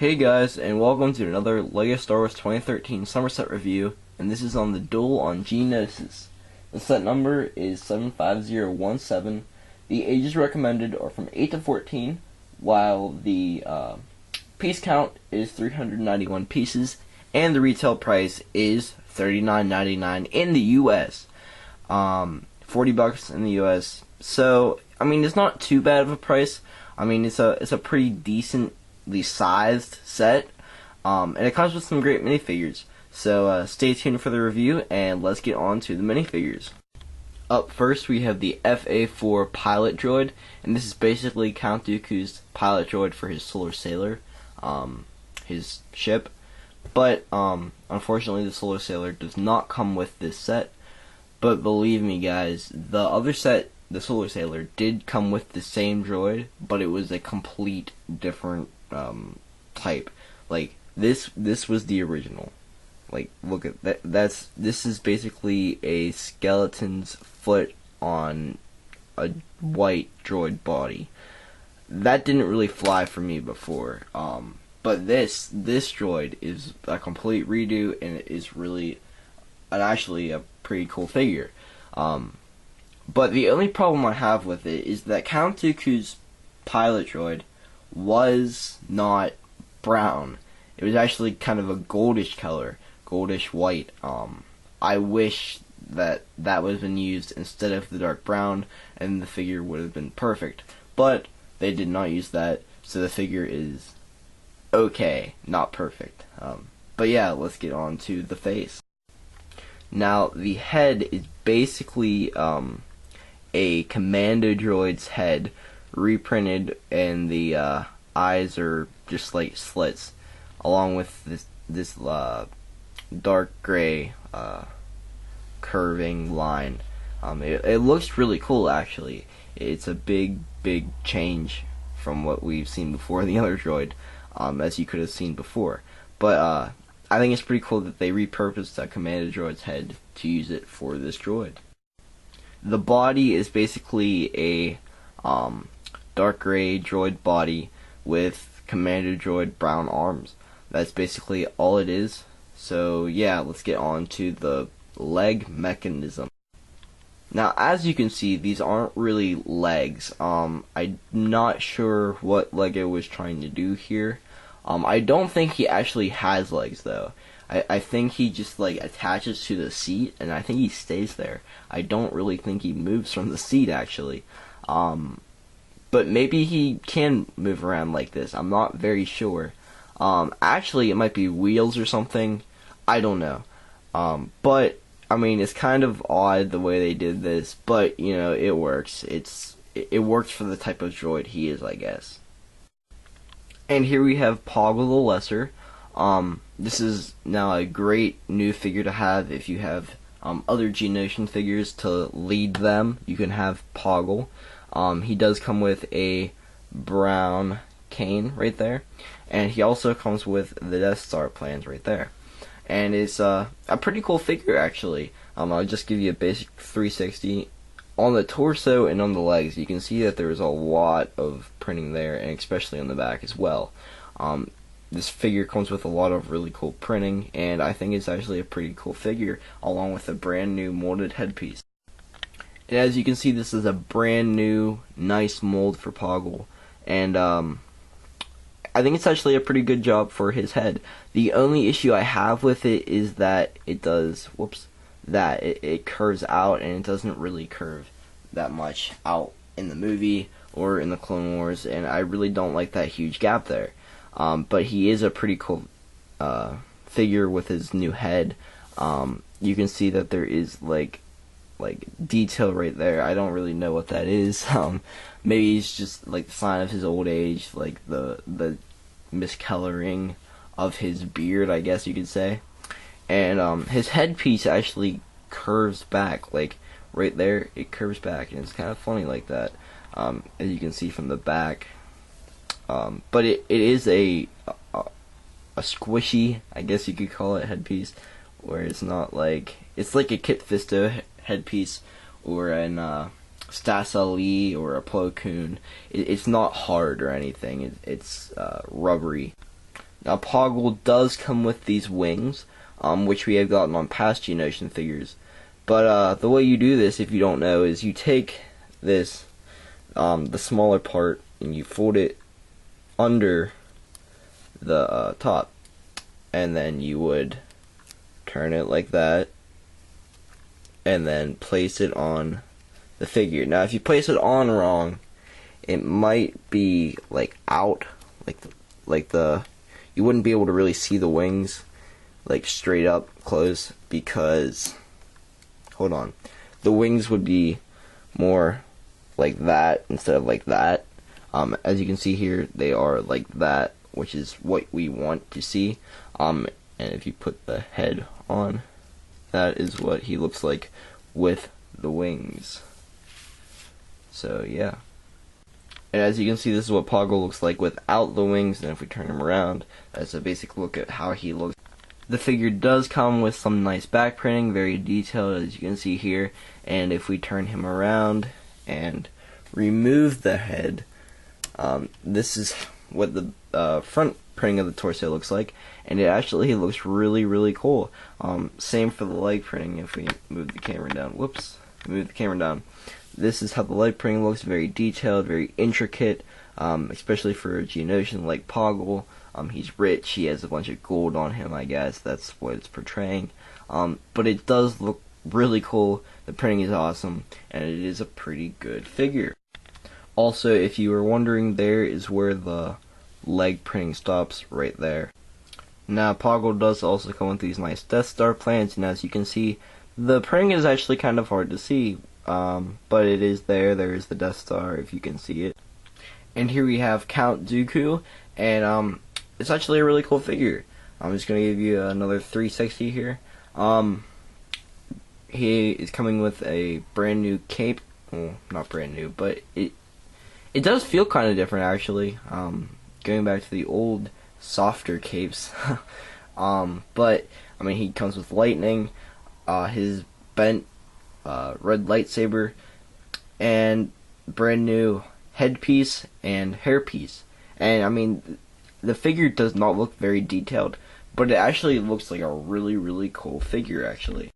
Hey guys, and welcome to another LEGO Star Wars 2013 Summer Set review, and this is on the Duel on Geonosis. The set number is 75017. The ages recommended are from 8 to 14, while the piece count is 391 pieces, and the retail price is $39.99 in the US. $40 in the US. So, I mean, it's not too bad of a price. I mean, it's a pretty decently sized set, and it comes with some great minifigures. So stay tuned for the review, and let's get on to the minifigures. Up first, we have the FA4 pilot droid, and this is basically Count Dooku's pilot droid for his Solar Sailor, his ship. But unfortunately, the Solar Sailor does not come with this set. But believe me, guys, the other set, the Solar Sailor, did come with the same droid, but it was a complete different type. Like this was the original. Like, look at that. This is basically a skeleton's foot on a white droid body. That didn't really fly for me before. But this droid is a complete redo, and it is really actually a pretty cool figure. But the only problem I have with it is that Count Dooku's pilot droid was not brown. It was actually kind of a goldish color, goldish white. I wish that would have been used instead of the dark brown, and the figure would have been perfect. But they did not use that, so the figure is okay, not perfect. But yeah, let's get on to the face. Now, the head is basically a Commando droid's head reprinted, and the eyes are just like slits, along with this dark gray curving line. It looks really cool, actually. It's a big change from what we've seen before the other droid, as you could have seen before. But I think it's pretty cool that they repurposed that Commando droid's head to use it for this droid. The body is basically a dark gray droid body with Commando droid brown arms. That's basically all it is. So yeah, let's get on to the leg mechanism. Now, as you can see, these aren't really legs. I'm not sure what LEGO was trying to do here. I don't think he actually has legs, though. I think he just like attaches to the seat, and I think he stays there. I don't really think he moves from the seat, actually. But maybe he can move around like this. I'm not very sure. Actually, it might be wheels or something. I don't know. But I mean, it's kind of odd the way they did this, but you know, it works. It works for the type of droid he is, I guess. And here we have Poggle the Lesser. This is now a great new figure to have if you have other Geonosis figures to lead them. You can have Poggle. He does come with a brown cane right there, and he also comes with the Death Star plans right there. And it's a pretty cool figure, actually. I'll just give you a basic 360. On the torso and on the legs, you can see that there's a lot of printing there, and especially on the back as well. This figure comes with a lot of really cool printing, and I think it's actually a pretty cool figure, along with a brand new molded headpiece. And as you can see, this is a brand new, nice mold for Poggle, and I think it's actually a pretty good job for his head. The only issue I have with it is that it does, it curves out, and it doesn't really curve that much out in the movie or in the Clone Wars, and I really don't like that huge gap there. But he is a pretty cool figure with his new head. You can see that there is like detail right there. I don't really know what that is. Maybe it's just like the sign of his old age, like the miscoloring of his beard, I guess you could say. And his headpiece actually curves back, like right there. It curves back, and it's kind of funny like that, as you can see from the back. But it is a squishy, I guess you could call it, headpiece, where it's not like, it's like a Kit Fisto headpiece or an Stas Ali or a Plo Koon. It's not hard or anything. It's rubbery. Now Poggle does come with these wings, which we have gotten on past Geonosis figures. But the way you do this, if you don't know, is you take this, the smaller part, and you fold it under the top, and then you would turn it like that, and then place it on the figure. Now, if you place it on wrong, it might be like out, you wouldn't be able to really see the wings like straight up close, because hold on, the wings would be more like that instead of like that. As you can see here, they are like that, which is what we want to see. And if you put the head on, that is what he looks like with the wings. So yeah. And as you can see, this is what Poggle looks like without the wings, and if we turn him around, that's a basic look at how he looks. The figure does come with some nice back printing, very detailed, as you can see here, and if we turn him around and remove the head, this is what the front printing of the torso looks like, and it actually looks really, really cool. Same for the leg printing. If we move the camera down, move the camera down. This is how the leg printing looks, very detailed, very intricate, especially for a Geonosian like Poggle. He's rich, he has a bunch of gold on him, I guess, that's what it's portraying. But it does look really cool, the printing is awesome, and it is a pretty good figure. Also, if you were wondering, there is where the leg printing stops, right there. Now, Poggle does also come with these nice Death Star plans, and as you can see, the printing is actually kind of hard to see, but it is there. There is the Death Star, if you can see it. And here we have Count Dooku, and it's actually a really cool figure. I'm just going to give you another 360 here. He is coming with a brand new cape. Well, not brand new, but it does feel kind of different, actually. Going back to the old, softer capes. But, I mean, he comes with lightning, his bent red lightsaber, and brand new headpiece and hairpiece. And, I mean, the figure does not look very detailed, but it actually looks like a really, really cool figure, actually.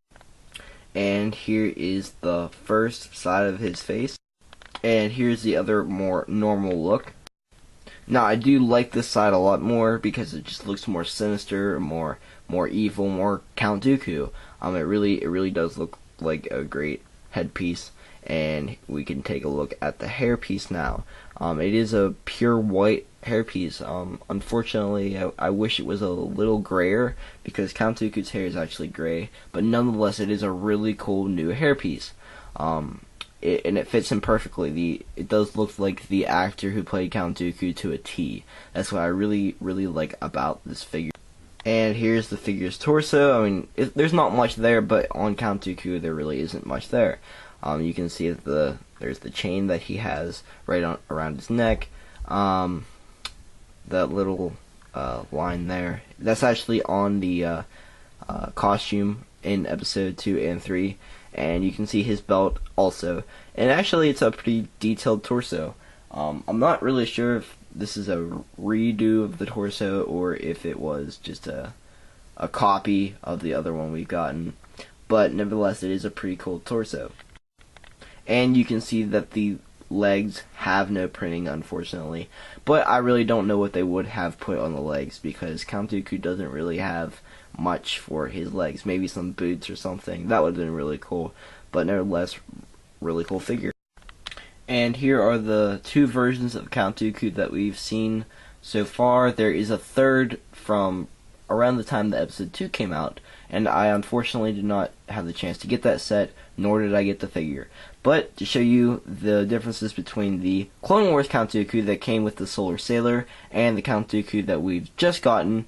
And here is the first side of his face, and here's the other more normal look. Now, I do like this side a lot more because it just looks more sinister, more evil, more Count Dooku. It really does look like a great headpiece, and we can take a look at the hairpiece now. It is a pure white hairpiece. Unfortunately, I wish it was a little grayer, because Count Dooku's hair is actually gray, but nonetheless, it is a really cool new hairpiece. And it fits him perfectly. It does look like the actor who played Count Dooku to a T. That's what I really, really like about this figure. And here's the figure's torso. I mean, there's not much there, but on Count Dooku, there really isn't much there. You can see that there's the chain that he has right around his neck. That little line there, that's actually on the costume in episode 2 and 3, and you can see his belt also. And actually, it's a pretty detailed torso. I'm not really sure if this is a redo of the torso or if it was just a copy of the other one we've gotten, but nevertheless, it is a pretty cool torso. And you can see that the legs have no printing, unfortunately, but I really don't know what they would have put on the legs, because Count Dooku doesn't really have much for his legs. Maybe some boots or something. That would have been really cool, but nevertheless, really cool figure. And here are the two versions of Count Dooku that we've seen so far. There is a third from around the time that episode 2 came out, and I unfortunately did not have the chance to get that set, nor did I get the figure. But to show you the differences between the Clone Wars Count Dooku that came with the Solar Sailor and the Count Dooku that we've just gotten,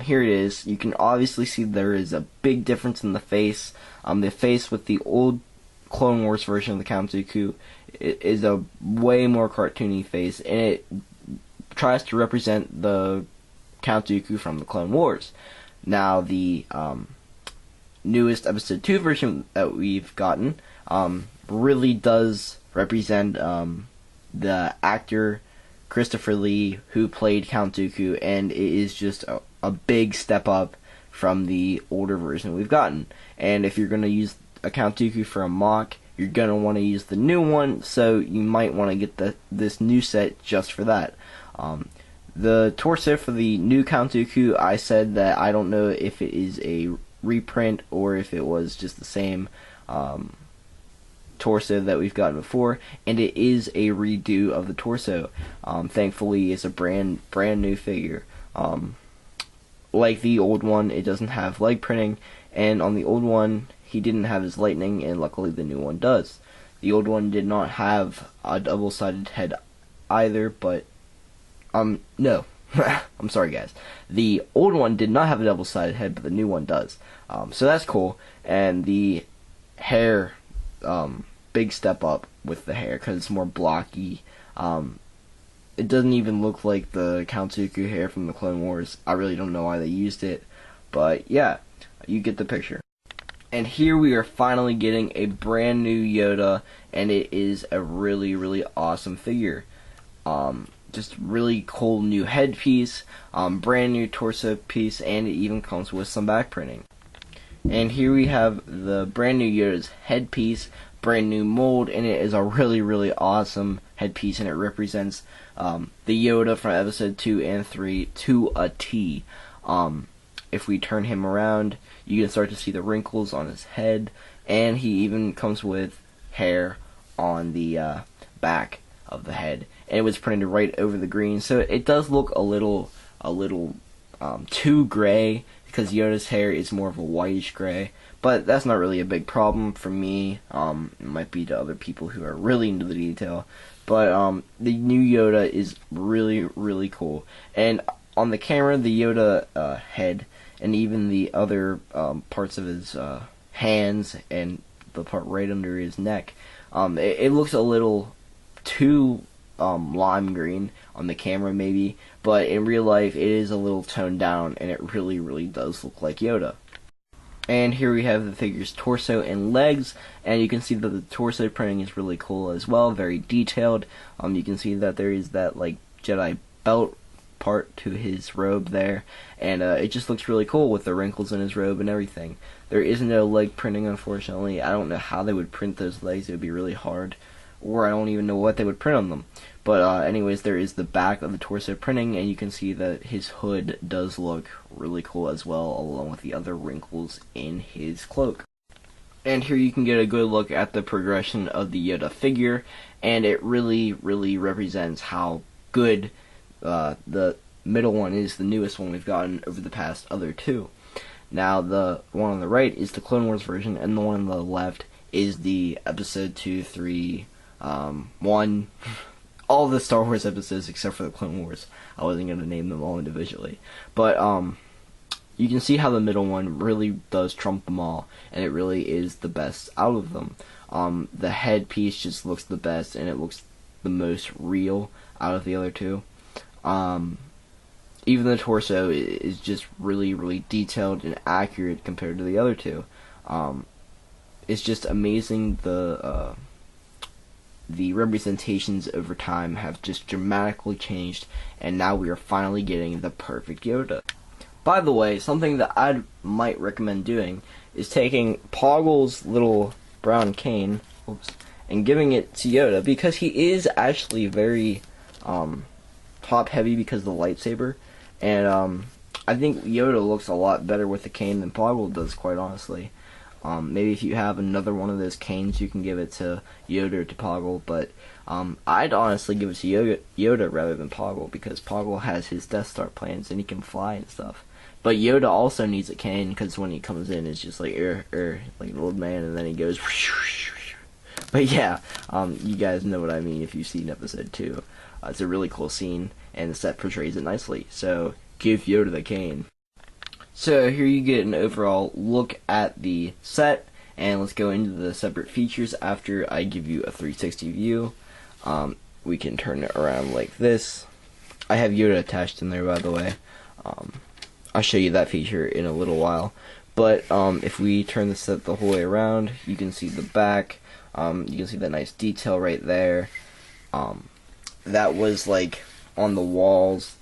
here it is. You can obviously see there is a big difference in the face. The face with the old Clone Wars version of the Count Dooku is a way more cartoony face, and it tries to represent the Count Dooku from the Clone Wars. Now, the newest episode 2 version that we've gotten really does represent the actor Christopher Lee, who played Count Dooku, and it is just a big step up from the older version we've gotten. And if you're going to use a Count Dooku for a mock, you're going to want to use the new one, so you might want to get this new set just for that. The torso for the new Count Dooku, I said that I don't know if it is a reprint or if it was just the same torso that we've gotten before, and it is a redo of the torso. Thankfully, it's a brand new figure. Like the old one, it doesn't have leg printing, and on the old one, he didn't have his lightning, and luckily the new one does. The old one did not have a double-sided head either, but no. I'm sorry, guys. The old one did not have a double-sided head, but the new one does. So that's cool. And the hair, big step up with the hair because it's more blocky. It doesn't even look like the Count Dooku hair from the Clone Wars. I really don't know why they used it, but yeah, you get the picture. And here we are finally getting a brand new Yoda, and it is a really, really awesome figure. Just really cool new headpiece, brand new torso piece, and it even comes with some back printing. And here we have the brand new Yoda's headpiece, brand new mold, and it is a really, really awesome headpiece, and it represents the Yoda from episode 2 and 3 to a T. If we turn him around, you can start to see the wrinkles on his head, and he even comes with hair on the back of the head, and it was printed right over the green, so it does look a little too gray, because Yoda's hair is more of a whitish gray, but that's not really a big problem for me. It might be to other people who are really into the detail, but the new Yoda is really, really cool. And on the camera, the Yoda head and even the other parts of his hands and the part right under his neck, it looks a little too lime green on the camera maybe, but in real life it is a little toned down, and it really, really does look like Yoda. And here we have the figure's torso and legs, and you can see that the torso printing is really cool as well, very detailed. You can see that there is that like Jedi belt part to his robe there, and it just looks really cool with the wrinkles in his robe and everything. There is no leg printing, unfortunately. I don't know how they would print those legs. It would be really hard, or I don't even know what they would print on them. But anyways, there is the back of the torso printing, and you can see that his hood does look really cool as well, along with the other wrinkles in his cloak. And here you can get a good look at the progression of the Yoda figure, and it really, really represents how good the middle one is, the newest one we've gotten over the past other two. Now, the one on the right is the Clone Wars version, and the one on the left is the episode 2, 3, 1, all the Star Wars episodes except for the Clone Wars. I wasn't going to name them all individually. But you can see how the middle one really does trump them all, and it really is the best out of them. The headpiece just looks the best, and it looks the most real out of the other two. Even the torso is just really, really detailed and accurate compared to the other two. It's just amazing. The representations over time have just dramatically changed, and now we are finally getting the perfect Yoda. By the way, something that I might recommend doing is taking Poggle's little brown cane, and giving it to Yoda, because he is actually very top heavy because of the lightsaber, and I think Yoda looks a lot better with the cane than Poggle does, quite honestly. Maybe if you have another one of those canes, you can give it to Yoda or to Poggle, but I'd honestly give it to Yoda rather than Poggle, because Poggle has his Death Star plans and he can fly and stuff. But Yoda also needs a cane, because when he comes in, it's just like like an old man, and then he goes. But yeah, you guys know what I mean if you've seen episode 2. It's a really cool scene, and the set portrays it nicely. So give Yoda the cane. So here you get an overall look at the set, and let's go into the separate features after I give you a 360 view. We can turn it around like this. I have Yoda attached in there, by the way. I'll show you that feature in a little while. But if we turn the set the whole way around, you can see the back. You can see that nice detail right there. That was like on the walls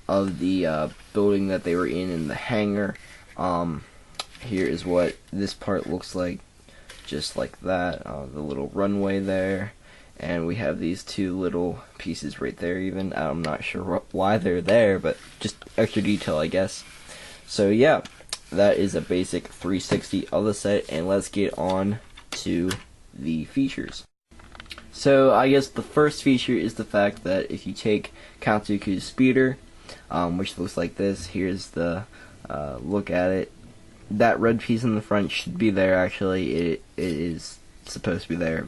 of the building that they were in the hangar. Here is what this part looks like, just like that. The little runway there, and we have these two little pieces right there. Even I'm not sure why they're there, but just extra detail, I guess. So yeah, that is a basic 360 of the set, and let's get on to the features. So I guess the first feature is the fact that if you take Count Dooku's speeder, which looks like this, here's the look at it. That red piece in the front should be there. Actually, it is supposed to be there.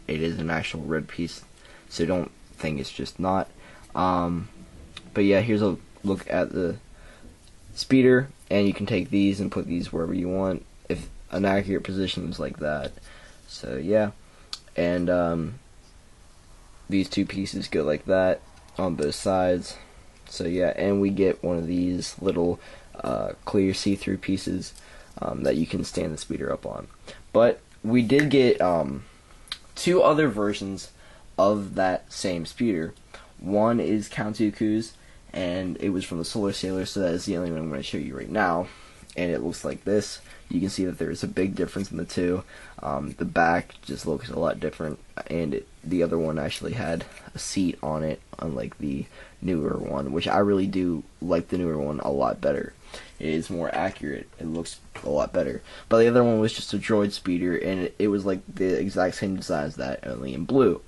It is an actual red piece, so don't think it's just not. But yeah, here's a look at the speeder, and you can take these and put these wherever you want if an accurate position is like that. So yeah, and these two pieces go like that on both sides. So yeah, and we get one of these little clear see-through pieces that you can stand the speeder up on. But we did get two other versions of that same speeder. One is Count Dooku's, and it was from the Solar Sailor, so that is the only one I'm going to show you right now. And it looks like this. You can see that there is a big difference in the two. The back just looks a lot different, and the other one actually had a seat on it, unlike the newer one, which I really do like the newer one a lot better. It is more accurate. It looks a lot better. But the other one was just a droid speeder, and it was like the exact same design as that, only in blue.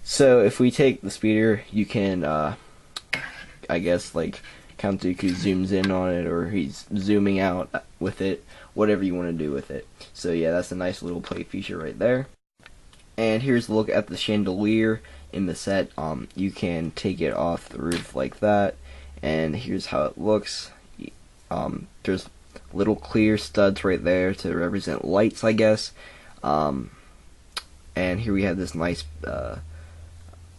So if we take the speeder, you can, I guess, like, Count Dooku zooms in on it, or he's zooming out with it, whatever you want to do with it. So yeah, that's a nice little play feature right there. And here's a look at the chandelier in the set. You can take it off the roof like that, and here's how it looks. There's little clear studs right there to represent lights, I guess. And here we have this nice,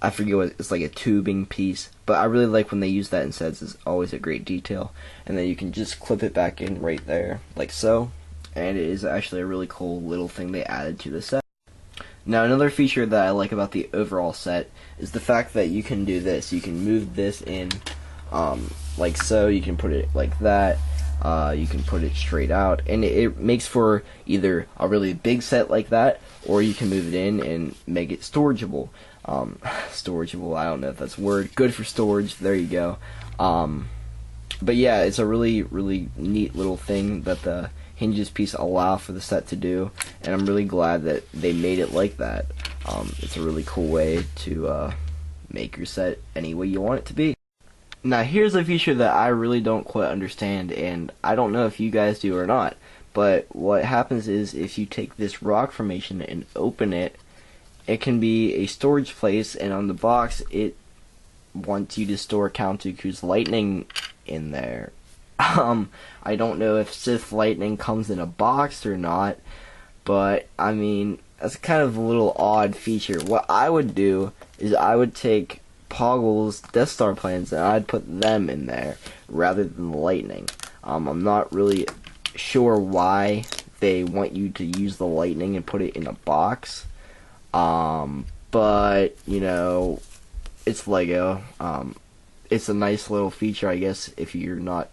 I forget what, it's like a tubing piece, but I really like when they use that in sets. It's always a great detail. And then you can just clip it back in right there, like so. And it is actually a really cool little thing they added to the set. Now, another feature that I like about the overall set is the fact that you can do this. You can move this in like so. You can put it like that. You can put it straight out, and it makes for either a really big set like that, or you can move it in and make it storageable. Storageable, I don't know if that's a word. Good for storage, there you go. But yeah, it's a really, really neat little thing that the hinges piece allow for the set to do, and I'm really glad that they made it like that. It's a really cool way to make your set any way you want it to be. Now here's a feature that I really don't quite understand, and I don't know if you guys do or not, but what happens is if you take this rock formation and open it, it can be a storage place, and on the box it wants you to store Count Dooku's lightning in there. I don't know if Sith lightning comes in a box or not, but I mean, that's kind of a little odd feature. What I would do is I would take Poggle's Death Star plans and I'd put them in there rather than the lightning. I'm not really sure why they want you to use the lightning and put it in a box. But you know, it's Lego. It's a nice little feature, I guess, if you're not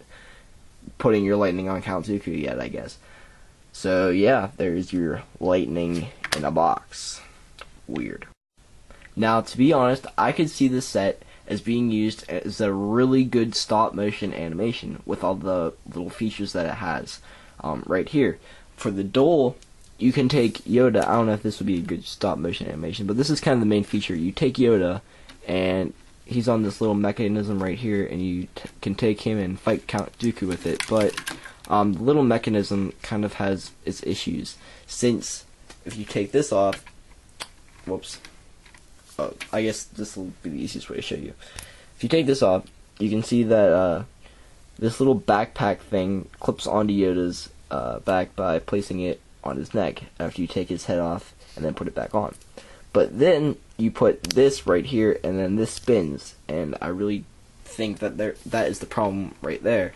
putting your lightning on Count Dooku yet, I guess. So yeah, there's your lightning in a box. Weird. Now, to be honest, I could see this set as being used as a really good stop motion animation with all the little features that it has right here. For the Duel, you can take Yoda. I don't know if this would be a good stop motion animation, but this is kind of the main feature. You take Yoda, and he's on this little mechanism right here, and you can take him and fight Count Dooku with it. But the little mechanism kind of has its issues, since if you take this off, whoops, I guess this will be the easiest way to show you. If you take this off, you can see that this little backpack thing clips onto Yoda's back by placing it on his neck after you take his head off and then put it back on. But then you put this right here, and then this spins, and I really think that that is the problem right there,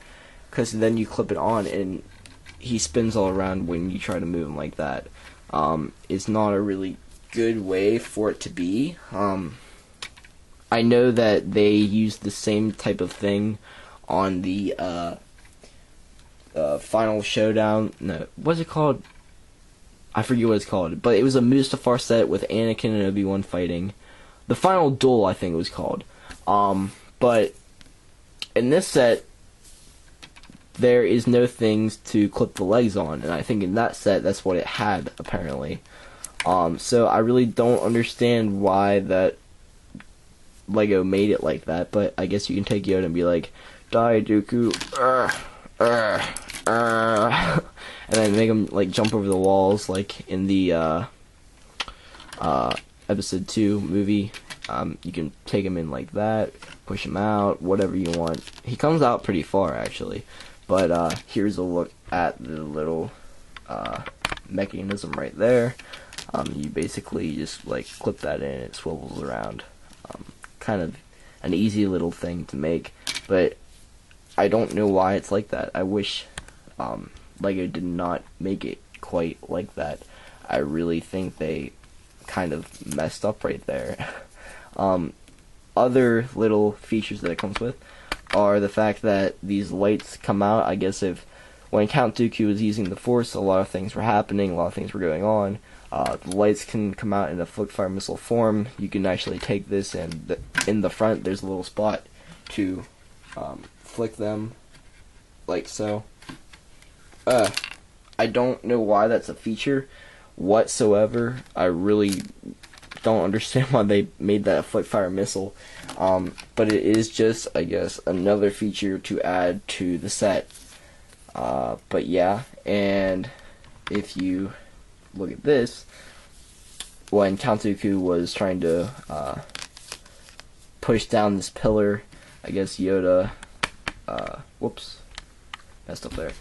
because then you clip it on and he spins all around when you try to move him like that. It's not a really good way for it to be. I know that they used the same type of thing on the final showdown. No, what's it called? I forget what it's called, but it was a Mustafar set with Anakin and Obi-Wan fighting. The final duel, I think it was called. But in this set, there is no things to clip the legs on, and I think in that set, that's what it had, apparently. So I really don't understand why that Lego made it like that, but I guess you can take Yoda and be like, die, Dooku, and then make him, like, jump over the walls, like in the, Episode 2 movie. You can take him in like that, push him out, whatever you want. He comes out pretty far, actually. But here's a look at the little mechanism right there. You basically just like clip that in, it swivels around. Kind of an easy little thing to make, but I don't know why it's like that. I wish Lego did not make it quite like that. I really think they kind of messed up right there. Other little features that it comes with are the fact that these lights come out. I guess when Count Dooku was using the Force, a lot of things were happening, a lot of things were going on. The lights can come out in a flick fire missile form. You can actually take this, and in the front there's a little spot to flick them, like so. I don't know why that's a feature whatsoever. I really don't understand why they made that a flick fire missile. But it is just, I guess, another feature to add to the set. But yeah, and if you look at this, when Count Dooku was trying to push down this pillar, I guess Yoda, whoops, messed up there.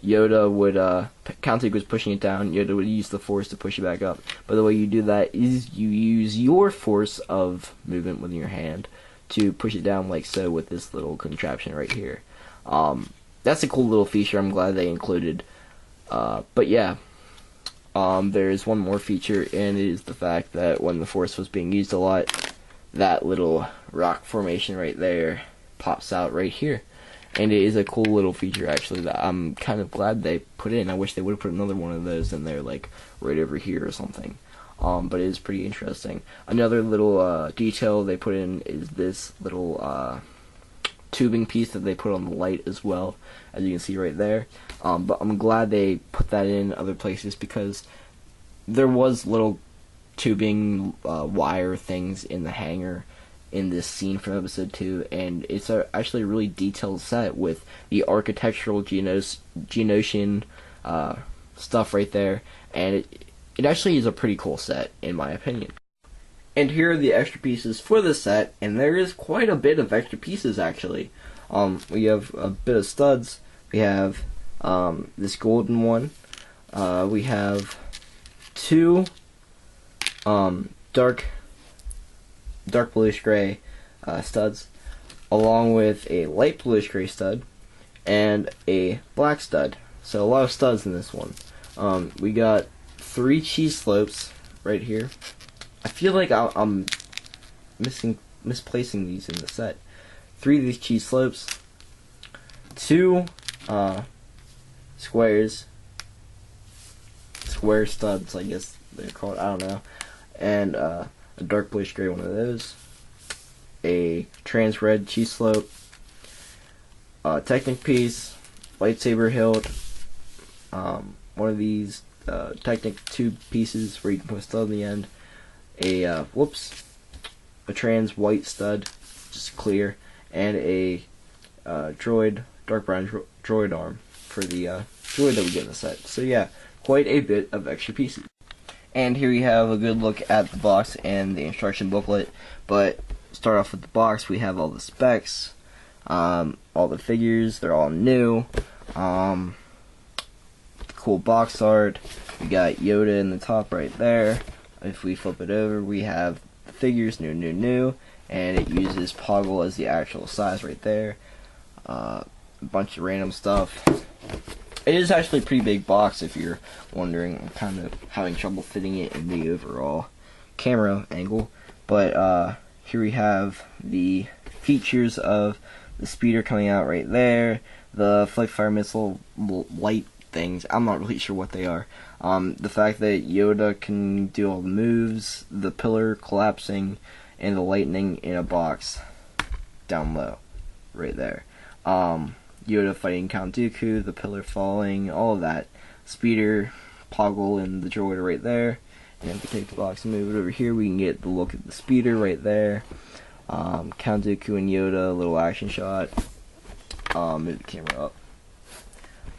Yoda would, Count Dooku was pushing it down, Yoda would use the Force to push it back up. But the way you do that is you use your force of movement with your hand to push it down like so with this little contraption right here. That's a cool little feature, I'm glad they included. But yeah, there's one more feature, and it is the fact that when the Force was being used a lot, that little rock formation right there pops out right here. And it is a cool little feature, actually, that I'm kind of glad they put in. I wish they would have put another one of those in there, like, right over here or something. But it is pretty interesting. Another little detail they put in is this little tubing piece that they put on the light as well, as you can see right there. But I'm glad they put that in other places, because there was little tubing wire things in the hangar in this scene from episode 2, and it's actually a really detailed set with the architectural Geonosian stuff right there, and it actually is a pretty cool set, in my opinion. And here are the extra pieces for the set, and there is quite a bit of extra pieces, actually. We have a bit of studs, we have this golden one, we have two dark bluish gray studs, along with a light bluish gray stud and a black stud. So a lot of studs in this one. We got 3 cheese slopes right here. I feel like I'm misplacing these in the set. 3 of these cheese slopes, 2 square studs, I guess they're called, I don't know, and a dark bluish gray one of those, a trans red cheese slope, Technic piece, lightsaber hilt, one of these Technic tube pieces where you can put a stud on the end, a trans white stud, just clear, and a droid, dark brown droid arm for the droid that we get in the set. So yeah, quite a bit of extra pieces. And here you have a good look at the box and the instruction booklet. But start off with the box, we have all the specs, all the figures, they're all new. Cool box art. We got Yoda in the top right there. If we flip it over, we have the figures, new, and it uses Poggle as the actual size right there. A bunch of random stuff. It is actually a pretty big box, if you're wondering. I'm kind of having trouble fitting it in the overall camera angle. But here we have the features of the speeder coming out right there. The flick fire missile light things, I'm not really sure what they are. The fact that Yoda can do all the moves, the pillar collapsing, and the lightning in a box down low, right there. Yoda fighting Count Dooku, the pillar falling, all of that. Speeder, Poggle, and the droid are right there. And if we take the box and move it over here, we can get the look at the speeder right there. Count Dooku and Yoda, a little action shot. Move the camera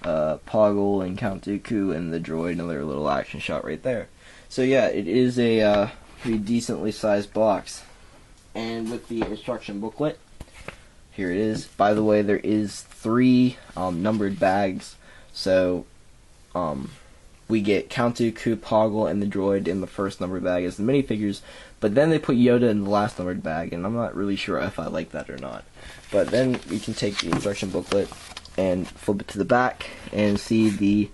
up. Poggle and Count Dooku and the droid, another little action shot right there. So yeah, it is a pretty decently sized box. And with the instruction booklet, here it is. By the way, there is 3 numbered bags. So we get Count Dooku, Poggle, and the droid in the first numbered bag as the minifigures, but then they put Yoda in the last numbered bag, and I'm not really sure if I like that or not. But then we can take the instruction booklet and flip it to the back and see the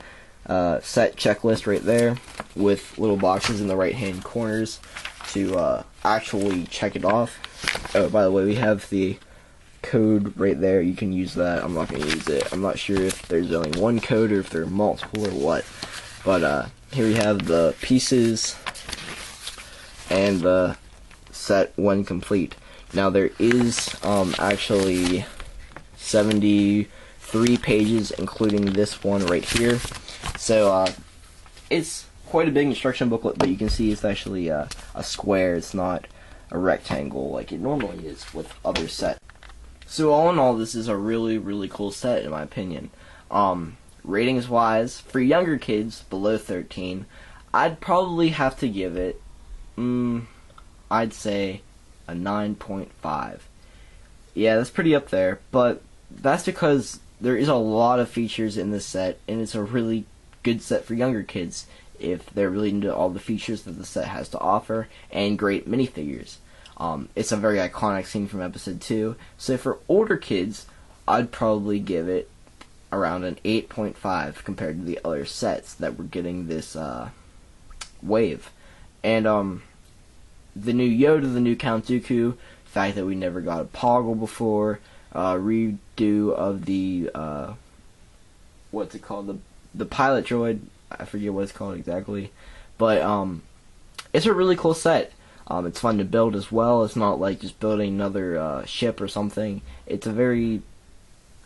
set checklist right there with little boxes in the right hand corners to actually check it off. Oh, by the way, we have the code right there. You can use that. I'm not going to use it. I'm not sure if there's only one code or if there are multiple or what. But here we have the pieces and the set when complete. Now there is actually 73 pages, including this one right here. So it's quite a big instruction booklet, but you can see it's actually a square. It's not a rectangle like it normally is with other sets. So all in all, this is a really, really cool set in my opinion. Ratings wise, for younger kids below 13, I'd probably have to give it, I'd say a 9.5. Yeah, that's pretty up there, but that's because there is a lot of features in this set, and it's a really good set for younger kids if they're really into all the features that the set has to offer, and great minifigures. It's a very iconic scene from episode 2, so for older kids, I'd probably give it around an 8.5 compared to the other sets that were getting this wave. And the new Yoda, the new Count Dooku, the fact that we never got a Poggle before, redo of the what's it called, the pilot droid, I forget what it's called exactly, but it's a really cool set. It's fun to build as well. It's not like just building another ship or something. It's a very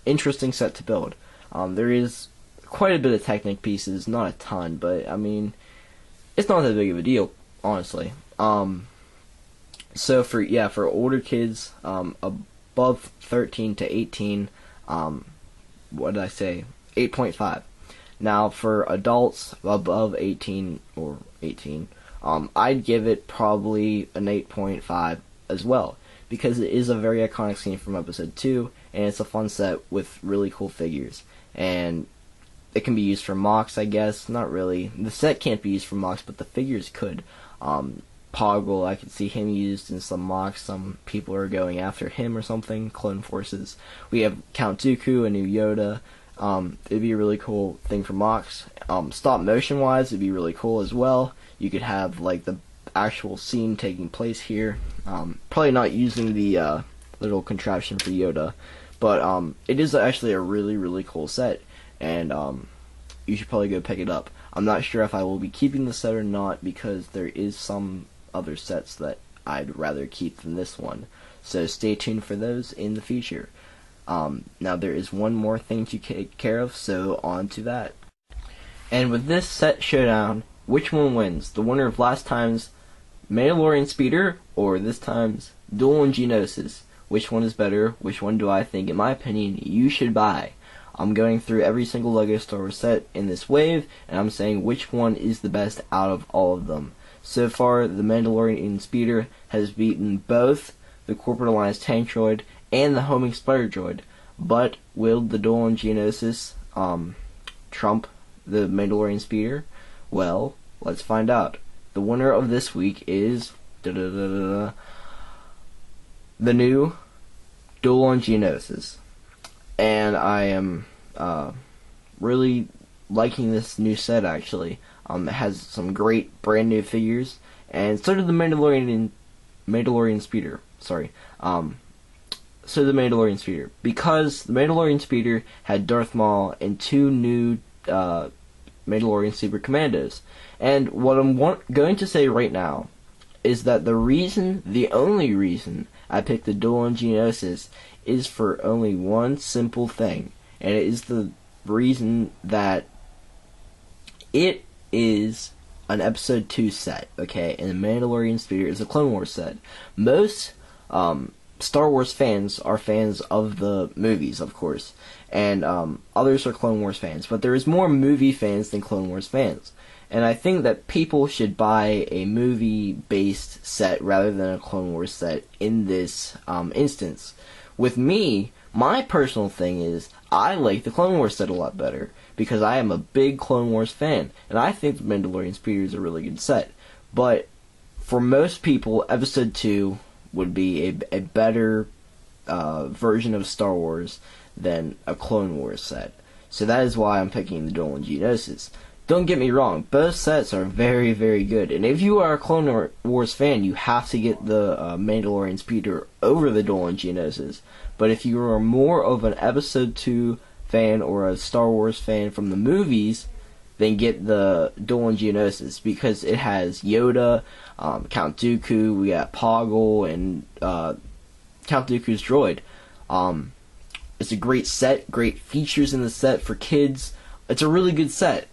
interesting set to build. There is quite a bit of Technic pieces, not a ton, but I mean, it's not that big of a deal, honestly. So for older kids, above 13 to 18, what did I say? 8.5. Now for adults above 18 or 18, I'd give it probably an 8.5 as well, because it is a very iconic scene from episode 2, and it's a fun set with really cool figures. And it can be used for mocks, I guess. Not really. The set can't be used for mocks, but the figures could. Poggle, I could see him used in some mocks. Some people are going after him or something. Clone Forces. We have Count Dooku, a new Yoda. It'd be a really cool thing for mocks. Stop motion wise, it'd be really cool as well. You could have like the actual scene taking place here. Probably not using the little contraption for Yoda, but it is actually a really, really cool set, and you should probably go pick it up. I'm not sure if I will be keeping the set or not, because there is some other sets that I'd rather keep than this one. So stay tuned for those in the future. Now there is one more thing to take care of, so on to that. And with this set showdown, which one wins? The winner of last time's Mandalorian Speeder, or this time's Duel and Geonosis? Which one is better? Which one do I think, in my opinion, you should buy? I'm going through every single LEGO Star Wars set in this wave, and I'm saying which one is the best out of all of them. So far, the Mandalorian Speeder has beaten both the Corporate Alliance Tank Droid and the Homing Spider Droid. But will the Duel and Geonosis trump the Mandalorian Speeder? Well, let's find out. The winner of this week is the new Duel and Geonosis. And I am really liking this new set, actually. It has some great brand new figures, and so did the Mandalorian Speeder. sorry. So the Mandalorian speeder, because the Mandalorian speeder had Darth Maul and 2 new Mandalorian Super Commandos. And what I'm going to say right now is that the only reason I picked the Duel and Geonosis is for only one simple thing, and it is the reason that it is an Episode 2 set, okay, and the Mandalorian speeder is a Clone Wars set. Most Star Wars fans are fans of the movies, of course, and others are Clone Wars fans, but there is more movie fans than Clone Wars fans. And I think that people should buy a movie-based set rather than a Clone Wars set in this instance. With me, my personal thing is I like the Clone Wars set a lot better because I am a big Clone Wars fan, and I think the Mandalorian speeder is a really good set. But for most people, Episode 2 would be a better version of Star Wars than a Clone Wars set. So that is why I'm picking the Duel and Geonosis. Don't get me wrong, both sets are very, very good. And if you are a Clone Wars fan, you have to get the Mandalorian speeder over the Duel and Geonosis. But if you are more of an Episode 2 fan or a Star Wars fan from the movies, then get the Duel and Geonosis, because it has Yoda, Count Dooku, we got Poggle, and Count Dooku's Droid. It's a great set, great features in the set for kids. It's a really good set.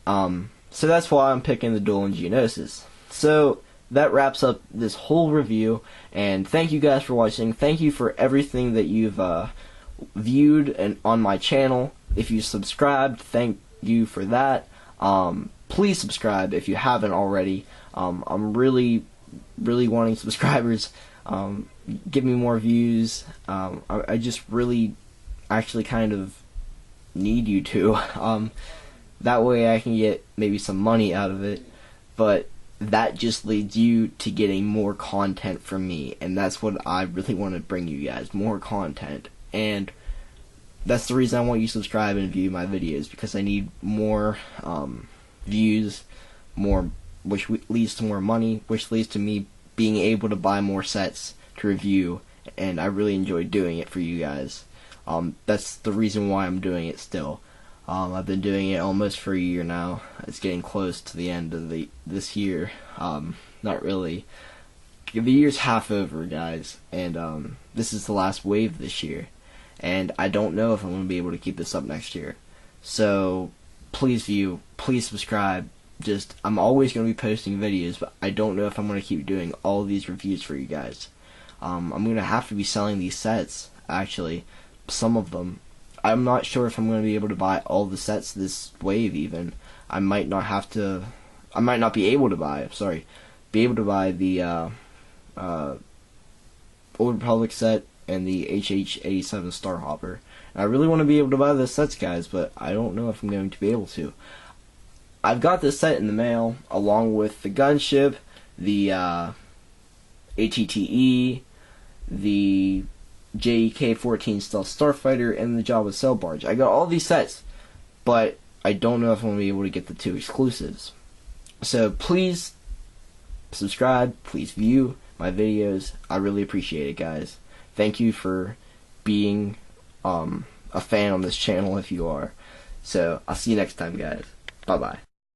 So that's why I'm picking the Duel and Geonosis. So that wraps up this whole review, and thank you guys for watching. Thank you for everything that you've viewed and on my channel. If you subscribed, thank you for that. Please subscribe if you haven't already. I'm really wanting subscribers. Give me more views. I just really actually kind of need you to. That way I can get maybe some money out of it, but that just leads you to getting more content from me, and that's what I really want to bring you guys, more content. And that's the reason I want you to subscribe and view my videos, because I need more views, which leads to more money, which leads to me being able to buy more sets to review, and I really enjoy doing it for you guys. That's the reason why I'm doing it still. I've been doing it almost for a year now. It's getting close to the end of this year. Not really. The year's half over, guys, and this is the last wave this year. And I don't know if I'm going to be able to keep this up next year. So please view, please subscribe. I'm always going to be posting videos, but I don't know if I'm going to keep doing all these reviews for you guys. I'm going to have to be selling these sets, actually, some of them. I'm not sure if I'm going to be able to buy all the sets this wave even. I might not be able to buy, the Old Republic set and the HH-87 Starhopper. And I really want to be able to buy those sets, guys, but I don't know if I'm going to be able to. I've got this set in the mail, along with the gunship, the ATTE, the JK-14 Stealth Starfighter, and the Jabba Sail Barge. I got all these sets, but I don't know if I'm going to be able to get the 2 exclusives. So please subscribe, please view my videos. I really appreciate it, guys. Thank you for being a fan on this channel if you are. So I'll see you next time, guys. Bye-bye.